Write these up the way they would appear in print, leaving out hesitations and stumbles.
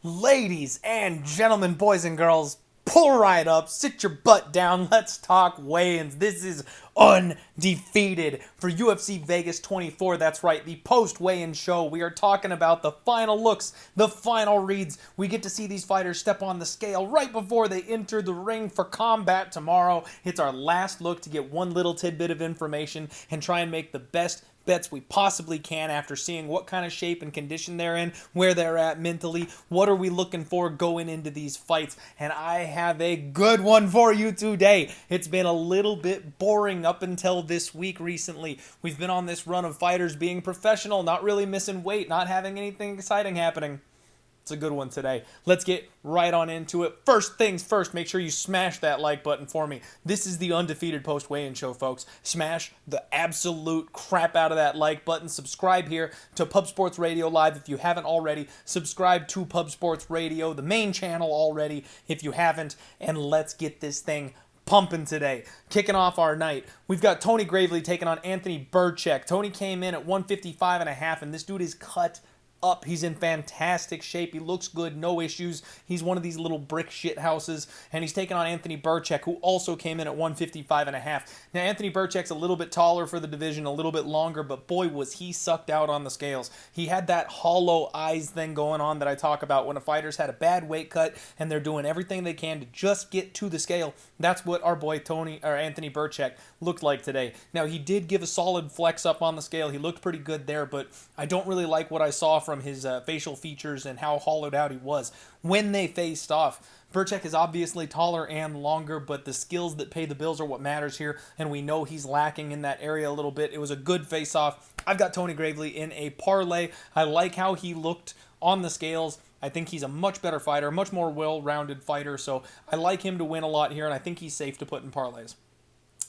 Ladies and gentlemen, boys and girls, pull right up, sit your butt down, let's talk weigh-ins. This is Undefeated for UFC Vegas 24. That's right, the post-weigh-in show. We are talking about the final looks, the final reads. We get to see these fighters step on the scale right before they enter the ring for combat tomorrow. It's our last look to get one little tidbit of information and try and make the best bets we possibly can after seeing what kind of shape and condition they're in, where they're at mentally, what are we looking for going into these fights. And I have a good one for you today. It's been a little bit boring up until this week recently. We've been on this run of fighters being professional, not really missing weight, not having anything exciting happening. It's a good one today. Let's get right on into it. First things first, make sure you smash that like button for me. This is the Undefeated post-weigh-in show, folks. Smash the absolute crap out of that like button. Subscribe here to Pub Sports Radio Live if you haven't already. Subscribe to Pub Sports Radio, the main channel already, if you haven't. And let's get this thing pumping today. Kicking off our night, we've got Tony Gravely taking on Anthony Birchek. Tony came in at 155.5, and this dude is cut up. He's in fantastic shape. He looks good, no issues. He's one of these little brick shit houses, and he's taking on Anthony Birchek, who also came in at 155.5. Now, Anthony Birchek's a little bit taller for the division, a little bit longer, but boy, was he sucked out on the scales. He had that hollow eyes thing going on that I talk about when a fighter's had a bad weight cut and they're doing everything they can to just get to the scale. That's what our boy Anthony Birchek looked like today. Now, he did give a solid flex up on the scale. He looked pretty good there, but I don't really like what I saw from his facial features and how hollowed out he was when they faced off. Birchek is obviously taller and longer, but the skills that pay the bills are what matters here, and we know he's lacking in that area a little bit. It was a good face-off. I've got Tony Gravely in a parlay. I like how he looked on the scales. I think he's a much better fighter, a much more well-rounded fighter, so I like him to win a lot here, and I think he's safe to put in parlays.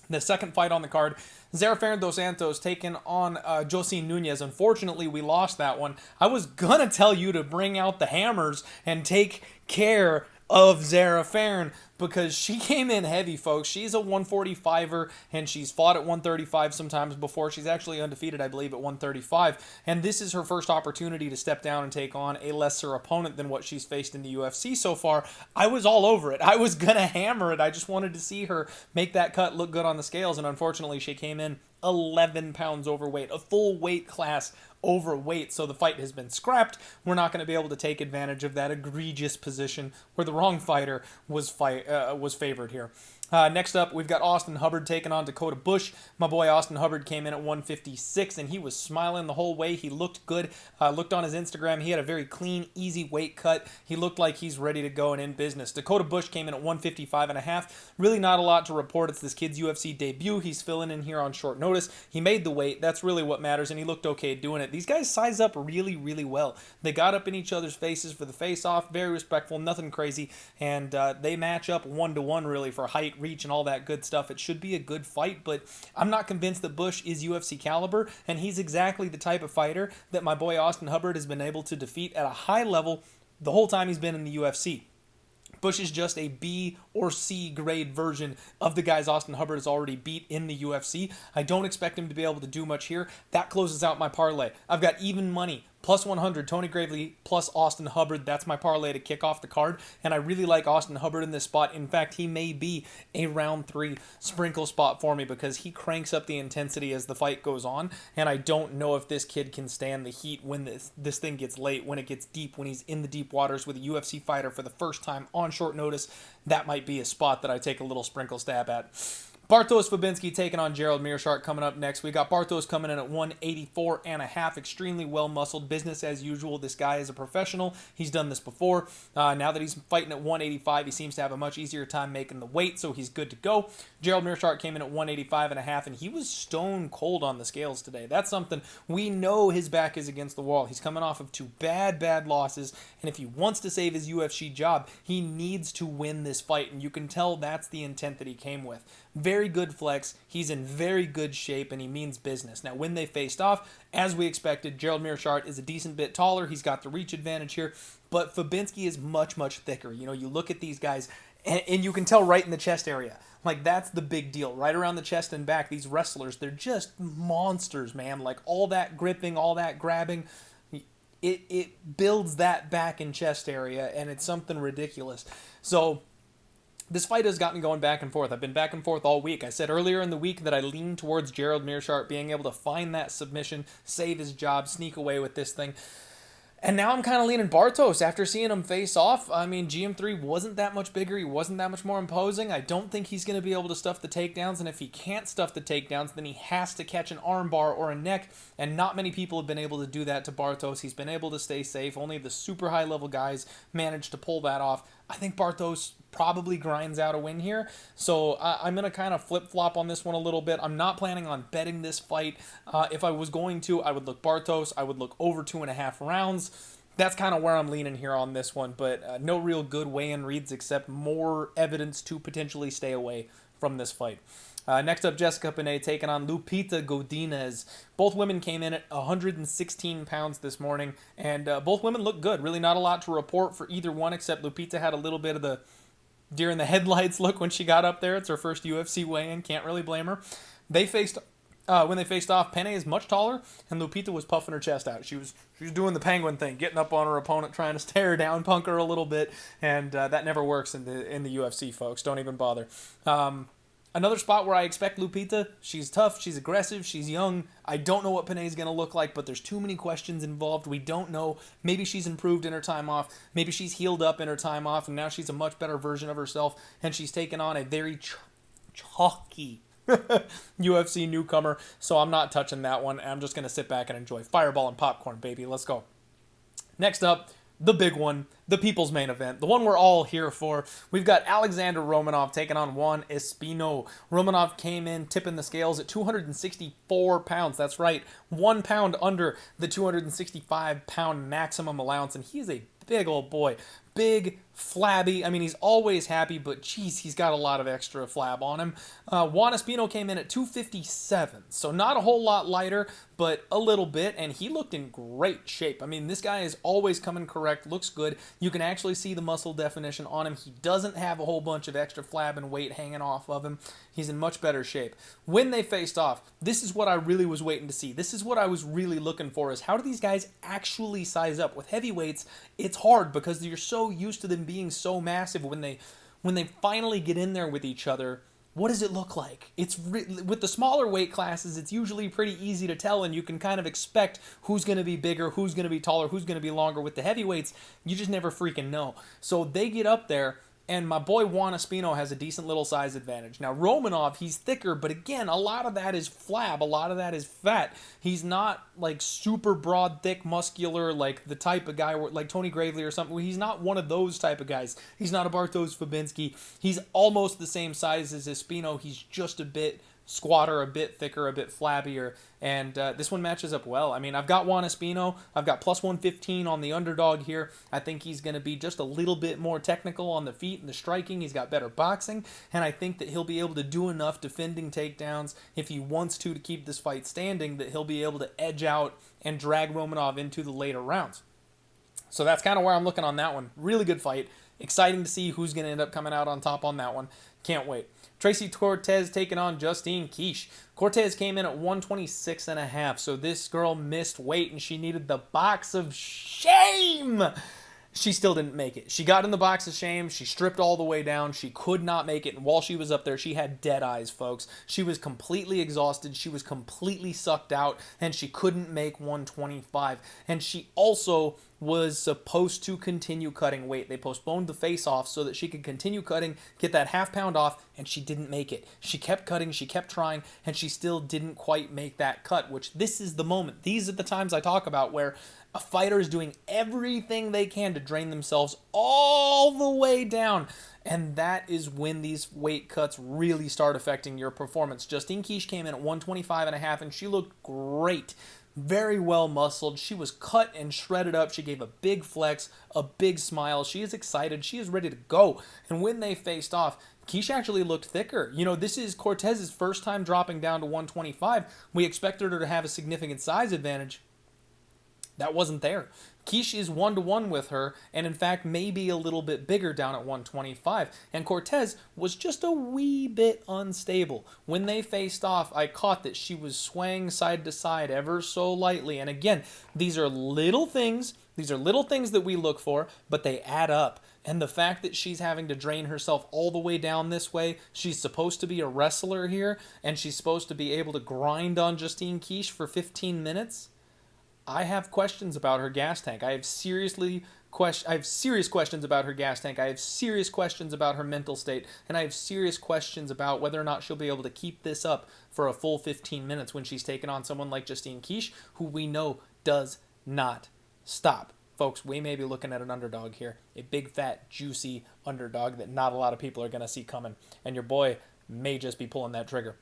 The second fight on the card, Zerafael dos Santos taking on Justine Quiche. Unfortunately, we lost that one. I was going to tell you to bring out the hammers and take care of Zerafael because she came in heavy, folks. She's a 145er, and she's fought at 135 sometimes before. She's actually undefeated, I believe, at 135. And this is her first opportunity to step down and take on a lesser opponent than what she's faced in the UFC so far. I was all over it. I was going to hammer it. I just wanted to see her make that cut look good on the scales, and unfortunately, she came in 11 pounds overweight, a full weight class overweight, so the fight has been scrapped. We're not going to be able to take advantage of that egregious position where the wrong fighter was favored here. Next up, we've got Austin Hubbard taking on Dakota Bush. My boy Austin Hubbard came in at 156, and he was smiling the whole way. He looked good. Looked on his Instagram. He had a very clean, easy weight cut. He looked like he's ready to go and in business. Dakota Bush came in at 155.5. Really not a lot to report. It's this kid's UFC debut. He's filling in here on short notice. He made the weight. That's really what matters, and he looked okay doing it. These guys size up really, really well. They got up in each other's faces for the face-off. Very respectful, nothing crazy, and they match up 1-to-1 really for height, reach, and all that good stuff. It should be a good fight, but I'm not convinced that Bush is UFC caliber, and he's exactly the type of fighter that my boy Austin Hubbard has been able to defeat at a high level the whole time he's been in the UFC. Bush is just a B or C grade version of the guys Austin Hubbard has already beat in the UFC. I don't expect him to be able to do much here. That closes out my parlay. I've got even money. Plus 100, Tony Gravely, plus Austin Hubbard. That's my parlay to kick off the card. And I really like Austin Hubbard in this spot. In fact, he may be a round 3 sprinkle spot for me because he cranks up the intensity as the fight goes on. And I don't know if this kid can stand the heat when this thing gets late, when it gets deep, when he's in the deep waters with a UFC fighter for the first time on short notice. That might be a spot that I take a little sprinkle stab at. Bartosz Fabinski taking on Gerald Murshart coming up next. We got Bartosz coming in at 184.5. Extremely well-muscled. Business as usual. This guy is a professional. He's done this before. Now that he's fighting at 185, he seems to have a much easier time making the weight, so he's good to go. Gerald Murshart came in at 185.5, and he was stone cold on the scales today. That's something we know his back is against the wall. He's coming off of 2 bad losses, and if he wants to save his UFC job, he needs to win this fight, and you can tell that's the intent that he came with. Very good flex. He's in very good shape, and he means business. Now, when they faced off, as we expected, Gerald Murshart is a decent bit taller. He's got the reach advantage here, but Fabinski is much thicker. You know, you look at these guys, and you can tell right in the chest area. Like, that's the big deal. Right around the chest and back, these wrestlers, they're just monsters, man. Like, all that gripping, all that grabbing. it builds that back and chest area, and it's something ridiculous. So this fight has gotten going back and forth. I've been back and forth all week. I said earlier in the week that I leaned towards Gerald Murshart being able to find that submission, save his job, sneak away with this thing. And now I'm kind of leaning Bartos after seeing him face off. I mean, GM3 wasn't that much bigger. He wasn't that much more imposing. I don't think he's going to be able to stuff the takedowns. And if he can't stuff the takedowns, then he has to catch an armbar or a neck. And not many people have been able to do that to Bartos. He's been able to stay safe. Only the super high-level guys managed to pull that off. I think Bartos probably grinds out a win here. So I'm going to kind of flip-flop on this one a little bit. I'm not planning on betting this fight. If I was going to, I would look Bartos. I would look over 2.5 rounds. That's kind of where I'm leaning here on this one. But no real good weigh-in reads except more evidence to potentially stay away from this fight. Next up, Jessica Peña taking on Lupita Godinez. Both women came in at 116 pounds this morning, and both women look good. Really not a lot to report for either one, except Lupita had a little bit of the deer in the headlights look when she got up there. It's her first UFC weigh-in. Can't really blame her. When they faced off, Peña is much taller, and Lupita was puffing her chest out. She was doing the penguin thing, getting up on her opponent, trying to stare her down, punk her a little bit, and that never works in the UFC, folks. Don't even bother. Another spot where I expect Lupita, she's tough, she's aggressive, she's young. I don't know what Peña's going to look like, but there's too many questions involved. We don't know. Maybe she's improved in her time off. Maybe she's healed up in her time off, and now she's a much better version of herself, and she's taken on a very chalky UFC newcomer, so I'm not touching that one. I'm just going to sit back and enjoy Fireball and popcorn, baby. Let's go. Next up, the big one, the people's main event, the one we're all here for. We've got Alexander Romanov taking on Juan Espino. Romanov came in tipping the scales at 264 pounds. That's right, 1 pound under the 265-pound maximum allowance, and he is a big old boy. Big, flabby. I mean, he's always happy, but geez, he's got a lot of extra flab on him. Juan Espino came in at 257, so not a whole lot lighter, but a little bit, and he looked in great shape. I mean, this guy is always coming correct, looks good. You can actually see the muscle definition on him. He doesn't have a whole bunch of extra flab and weight hanging off of him. He's in much better shape. When they faced off, this is what I really was waiting to see. This is what I was really looking for, is how do these guys actually size up? With heavyweights, it's hard because you're so used to them being so massive. When they finally get in there with each other, what does it look like? With the smaller weight classes, it's usually pretty easy to tell, and you can kind of expect who's going to be bigger, who's going to be taller, who's going to be longer. With the heavyweights, you just never freaking know. So they get up there, and my boy Juan Espino has a decent little size advantage. Now, Romanov, he's thicker, but again, a lot of that is flab. A lot of that is fat. He's not like super broad, thick, muscular, like the type of guy like Tony Gravely or something. He's not one of those type of guys. He's not a Bartosz Fabinski. He's almost the same size as Espino. He's just a bit squatter, a bit thicker, a bit flabbier, and this one matches up well. I mean, I've got Juan Espino. I've got plus 115 on the underdog here. I think he's going to be just a little bit more technical on the feet and the striking. He's got better boxing, and I think that he'll be able to do enough defending takedowns if he wants to keep this fight standing, that he'll be able to edge out and drag Romanov into the later rounds. So that's kind of where I'm looking on that one. Really good fight. Exciting to see who's going to end up coming out on top on that one. Can't wait. Tracy Cortez taking on Justine Quiche. Cortez came in at 126.5, so this girl missed weight and she needed the box of shame. She still didn't make it. She got in the box of shame. She stripped all the way down. She could not make it. And while she was up there, she had dead eyes, folks. She was completely exhausted. She was completely sucked out, and she couldn't make 125. And she also was supposed to continue cutting weight. They postponed the face-off so that she could continue cutting, get that half pound off, and she didn't make it. She kept cutting, she kept trying, and she still didn't quite make that cut, which this is the moment. These are the times I talk about where a fighter is doing everything they can to drain themselves all the way down. And that is when these weight cuts really start affecting your performance. Justine Quiche came in at 125.5, and she looked great. Very well muscled. She was cut and shredded up. She gave a big flex, a big smile. She is excited. She is ready to go. And when they faced off, Kish actually looked thicker. You know, this is Cortez's first time dropping down to 125. We expected her to have a significant size advantage. That wasn't there. Kish is 1-to-1 with her, and in fact maybe a little bit bigger down at 125. And Cortez was just a wee bit unstable. When they faced off, I caught that she was swaying side to side ever so lightly. And again, these are little things. These are little things that we look for, but they add up. And the fact that she's having to drain herself all the way down this way, she's supposed to be a wrestler here, and she's supposed to be able to grind on Justine Quiche for 15 minutes. I have questions about her gas tank. I have serious questions about her gas tank. I have serious questions about her mental state. And I have serious questions about whether or not she'll be able to keep this up for a full 15 minutes when she's taken on someone like Justine Quiche, who we know does not stop. Folks, we may be looking at an underdog here. A big, fat, juicy underdog that not a lot of people are going to see coming. And your boy may just be pulling that trigger.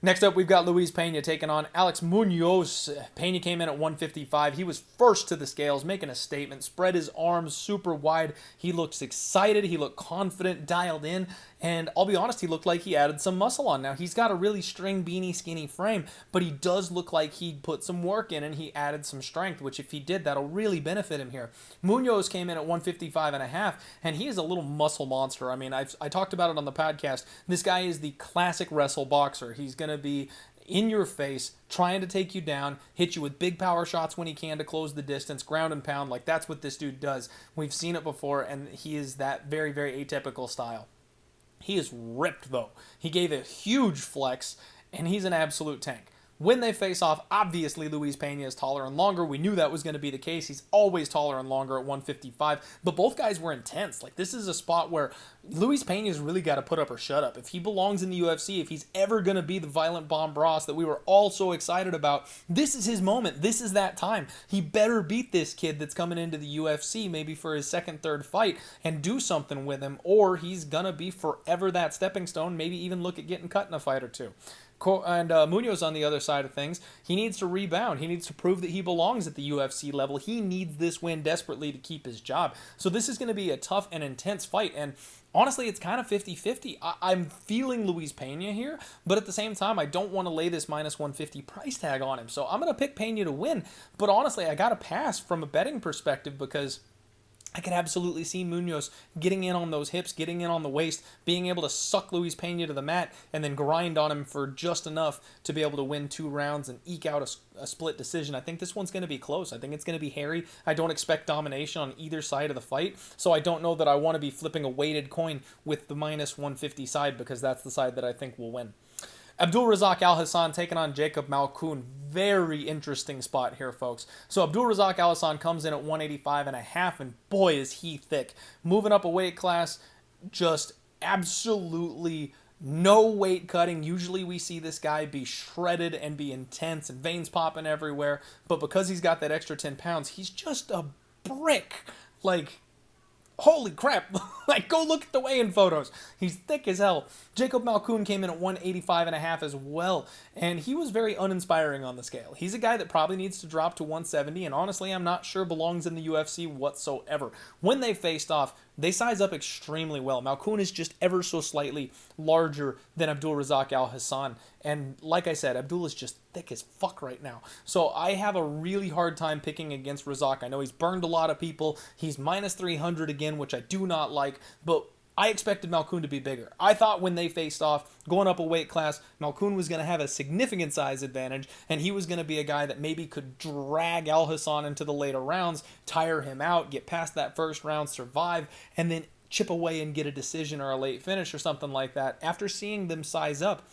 Next up, we've got Luis Peña taking on Alex Munoz. Peña came in at 155. He was first to the scales, making a statement, spread his arms super wide. He looks excited. He looked confident, dialed in. And I'll be honest, he looked like he added some muscle on. Now, he's got a really string beanie skinny frame, but he does look like he put some work in and he added some strength, which if he did, that'll really benefit him here. Munoz came in at 155 and a half, and he is a little muscle monster. I mean, I talked about it on the podcast. This guy is the classic wrestle boxer. He's going to be in your face, trying to take you down, hit you with big power shots when he can to close the distance, ground and pound. Like, that's what this dude does. We've seen it before, and he is that very, very atypical style. He is ripped, though. He gave a huge flex, and he's an absolute tank. When they face off, obviously Luis Peña is taller and longer. We knew that was going to be the case. He's always taller and longer at 155. But both guys were intense. Like, this is a spot where Luis Peña's really got to put up or shut up. If he belongs in the UFC, if he's ever going to be the violent bomb Bros that we were all so excited about, this is his moment. This is that time. He better beat this kid that's coming into the UFC, maybe for his second, third fight, and do something with him, or he's going to be forever that stepping stone, maybe even look at getting cut in a fight or two. And Munoz on the other side of things, he needs to rebound. He needs to prove that he belongs at the UFC level. He needs this win desperately to keep his job. So this is going to be a tough and intense fight. And honestly, it's kind of 50-50. I'm feeling Luis Peña here, but at the same time, I don't want to lay this minus 150 price tag on him. So I'm going to pick Peña to win. But honestly, I got to pass from a betting perspective because I could absolutely see Munoz getting in on those hips, getting in on the waist, being able to suck Luis Peña to the mat, and then grind on him for just enough to be able to win 2 rounds and eke out a split decision. I think this one's going to be close. I think it's going to be hairy. I don't expect domination on either side of the fight, so I don't know that I want to be flipping a weighted coin with the minus 150 side because that's the side that I think will win. Abdul Razak Alhassan taking on Jacob Malkoun. Very interesting spot here, folks. So Abdul Razak Alhassan comes in at 185 and a half, and boy, is he thick. Moving up a weight class, just absolutely no weight cutting. Usually we see this guy be shredded and be intense and veins popping everywhere, but because he's got that extra 10 pounds, he's just a brick. Like, holy crap. Like, go look at the weigh-in photos. He's thick as hell. Jacob Malkoun came in at 185 and a half as well, and he was very uninspiring on the scale. He's a guy that probably needs to drop to 170, and honestly, I'm not sure belongs in the UFC whatsoever. When they faced off, they size up extremely well. Malkoun is just ever so slightly larger than Abdul Razak Alhassan, and like I said, Abdul is just thick as fuck right now. So I have a really hard time picking against Razak. I know he's burned a lot of people. He's minus 300 again, which I do not like, but I expected Malkoun to be bigger. I thought when they faced off, going up a weight class, Malkoun was going to have a significant size advantage, and he was going to be a guy that maybe could drag Alhassan into the later rounds, tire him out, get past that first round, survive, and then chip away and get a decision or a late finish or something like that. After seeing them size up,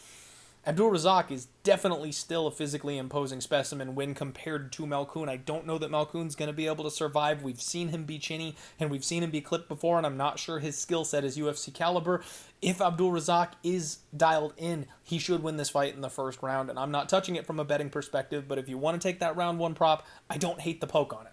Abdul Razak is definitely still a physically imposing specimen when compared to Malkoun. I don't know that Malkoun's going to be able to survive. We've seen him be chinny, and we've seen him be clipped before, and I'm not sure his skill set is UFC caliber. If Abdul Razak is dialed in, he should win this fight in the first round, and I'm not touching it from a betting perspective, but if you want to take that round 1 prop, I don't hate the poke on it.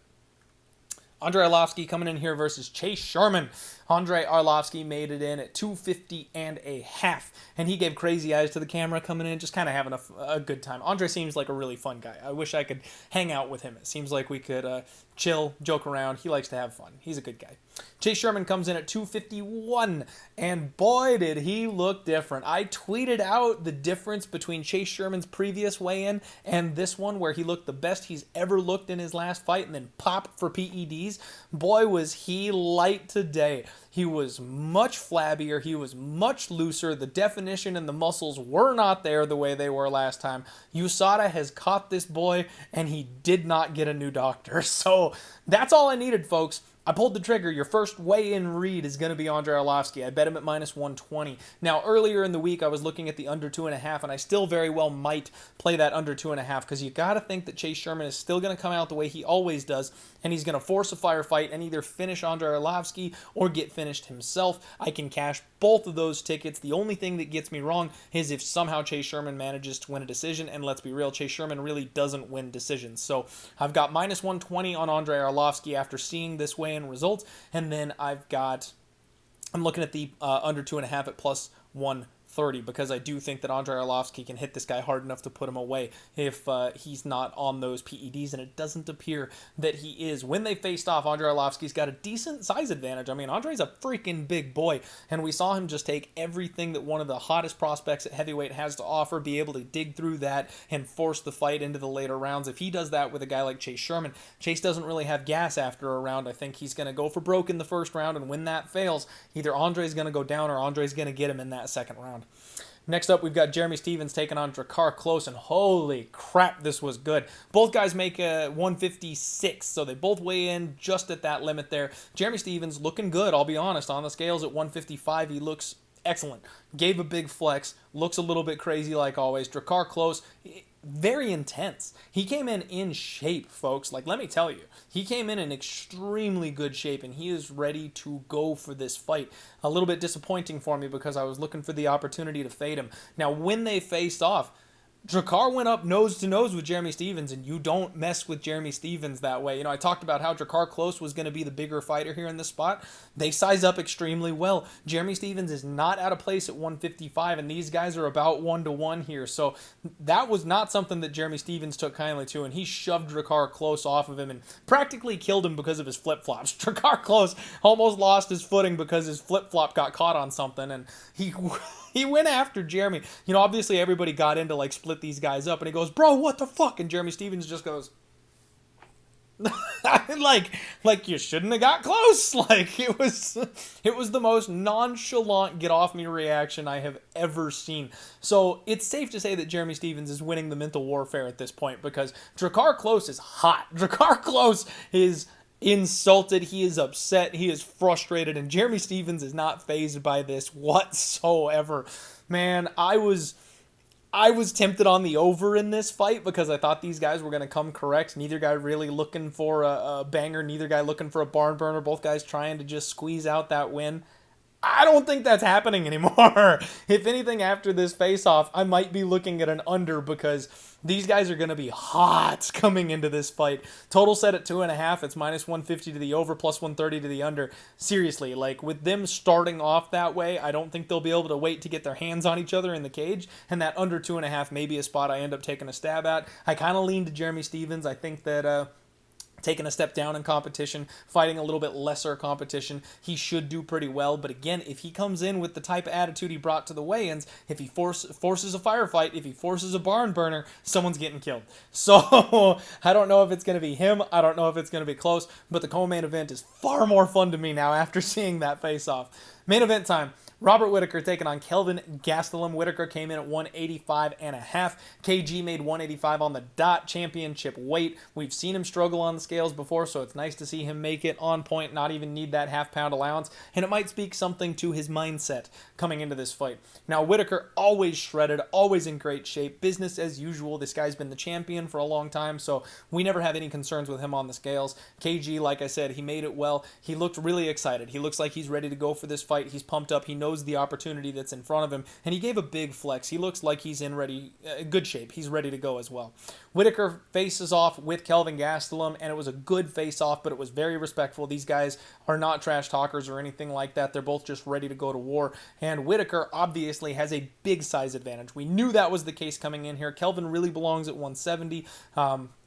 Andrei Arlovski coming in here versus Chase Sherman. Andrei Arlovski made it in at 250 and a half, and he gave crazy eyes to the camera coming in, just kind of having a good time. Andrei seems like a really fun guy. I wish I could hang out with him. It seems like we could chill, joke around. He likes to have fun. He's a good guy. Chase Sherman comes in at 251, and boy, did he look different. I tweeted out the difference between Chase Sherman's previous weigh-in and this one, where he looked the best he's ever looked in his last fight and then popped for PEDs. Boy, was he light today. He was much flabbier. He was much looser. The definition and the muscles were not there the way they were last time. USADA has caught this boy, and he did not get a new doctor. So that's all I needed, folks. I pulled the trigger. Your first weigh-in read is going to be Andrei Arlovski. I bet him at -120. Now, earlier in the week, I was looking at the under 2.5, and I still very well might play that under 2.5, because you got to think that Chase Sherman is still going to come out the way he always does, and he's going to force a firefight and either finish Andrei Arlovski or get finished himself. I can cash both of those tickets. The only thing that gets me wrong is if somehow Chase Sherman manages to win a decision, and let's be real, Chase Sherman really doesn't win decisions. So I've got -120 on Andrei Arlovski after seeing this weigh-in results, and then I'm looking at the under 2.5 at +130, because I do think that Andrei Arlovski can hit this guy hard enough to put him away if he's not on those PEDs, and it doesn't appear that he is. When they faced off, Andrei Arlovski's got a decent size advantage. I mean, Andrei's a freaking big boy, and we saw him just take everything that one of the hottest prospects at heavyweight has to offer, be able to dig through that and force the fight into the later rounds. If he does that with a guy like Chase Sherman, Chase doesn't really have gas after a round. I think he's going to go for broke in the first round, and when that fails, either Andrei's going to go down or Andrei's going to get him in that second round. Next up, we've got Jeremy Stephens taking on Drakkar Klose, and holy crap, this was good. Both guys make a 156, so they both weigh in just at that limit there. Jeremy Stephens looking good, I'll be honest. On the scales at 155, he looks excellent. Gave a big flex, looks a little bit crazy like always. Drakkar Klose, very intense. He came in shape, folks. Like, let me tell you, he came in extremely good shape, and he is ready to go for this fight. A little bit disappointing for me because I was looking for the opportunity to fade him. Now, when they faced off, Drakkar went up nose to nose with Jeremy Stephens, and you don't mess with Jeremy Stephens that way. You know, I talked about how Drakkar Klose was going to be the bigger fighter here in this spot. They size up extremely well. Jeremy Stephens is not out of place at 155, and these guys are about 1-to-1 here. So that was not something that Jeremy Stephens took kindly to, and he shoved Drakkar Klose off of him and practically killed him because of his flip-flops. Drakkar Klose almost lost his footing because his flip-flop got caught on something, and he went after Jeremy. You know, obviously everybody got into like split these guys up, and he goes, "Bro, what the fuck?" And Jeremy Stephens just goes, like you shouldn't have got close. Like it was the most nonchalant get off me reaction I have ever seen. So it's safe to say that Jeremy Stephens is winning the mental warfare at this point, because Drakkar Klose is hot. Drakkar Klose is insulted, he is upset, he is frustrated, and Jeremy Stephens is not fazed by this whatsoever. Man, I was tempted on the over in this fight because I thought these guys were going to come correct. Neither guy really looking for a banger, neither guy looking for a barn burner, both guys trying to just squeeze out that win. I don't think that's happening anymore. If anything, after this face-off, I might be looking at an under, because these guys are going to be hot coming into this fight. Total set at 2.5. It's -150 to the over, +130 to the under. Seriously, like, with them starting off that way, I don't think they'll be able to wait to get their hands on each other in the cage, and that under 2.5 may be a spot I end up taking a stab at. I kind of lean to Jeremy Stephens. I think that taking a step down in competition, fighting a little bit lesser competition, he should do pretty well. But again, if he comes in with the type of attitude he brought to the weigh-ins, if he forces a firefight, if he forces a barn burner, someone's getting killed. So I don't know if it's going to be him. I don't know if it's going to be close. But the co-main event is far more fun to me now after seeing that face-off. Main event time. Robert Whittaker taking on Kelvin Gastelum. Whittaker came in at 185.5. KG made 185 on the dot, championship weight. We've seen him struggle on the scales before, so it's nice to see him make it on point, not even need that half-pound allowance, and it might speak something to his mindset coming into this fight. Now, Whittaker always shredded, always in great shape, business as usual. This guy's been the champion for a long time, so we never have any concerns with him on the scales. KG, like I said, he made it well. He looked really excited. He looks like he's ready to go for this fight. He's pumped up. He knows the opportunity that's in front of him, and he gave a big flex. He looks like he's in good shape. He's ready to go as well. Whittaker faces off with Kelvin Gastelum, and it was a good face-off, but it was very respectful. These guys are not trash talkers or anything like that. They're both just ready to go to war, and Whittaker obviously has a big size advantage. We knew that was the case coming in here. Kelvin really belongs at 170.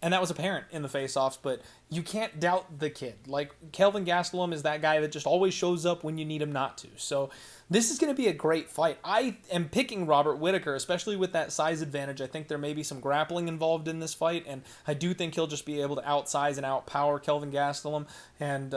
And that was apparent in the face-offs, but you can't doubt the kid. Like, Kelvin Gastelum is that guy that just always shows up when you need him not to. So this is going to be a great fight. I am picking Robert Whittaker, especially with that size advantage. I think there may be some grappling involved in this fight, and I do think he'll just be able to outsize and outpower Kelvin Gastelum. And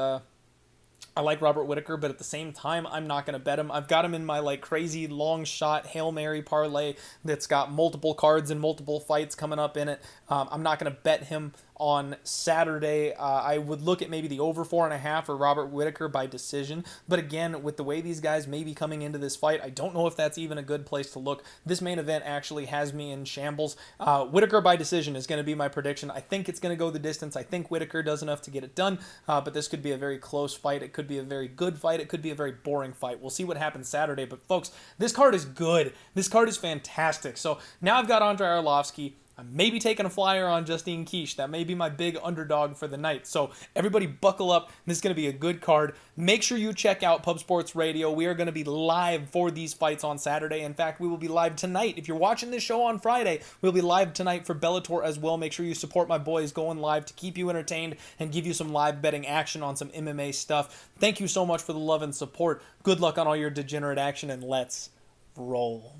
I like Robert Whittaker, but at the same time, I'm not going to bet him. I've got him in my like crazy long shot Hail Mary parlay that's got multiple cards and multiple fights coming up in it. I'm not going to bet him on Saturday. I would look at maybe the over 4.5 for Robert Whittaker by decision. But again, with the way these guys may be coming into this fight, I don't know if that's even a good place to look. This main event actually has me in shambles. Whittaker by decision is going to be my prediction. I think it's going to go the distance. I think Whittaker does enough to get it done, but this could be a very close fight. It could be a very good fight. It could be a very boring fight. We'll see what happens Saturday. But folks, this card is good. This card is fantastic. So now I've got Andrei Arlovski. I'm maybe taking a flyer on Justine Quiche. That may be my big underdog for the night. So everybody buckle up. This is going to be a good card. Make sure you check out Pub Sports Radio. We are going to be live for these fights on Saturday. In fact, we will be live tonight. If you're watching this show on Friday, we'll be live tonight for Bellator as well. Make sure you support my boys going live to keep you entertained and give you some live betting action on some MMA stuff. Thank you so much for the love and support. Good luck on all your degenerate action, and let's roll.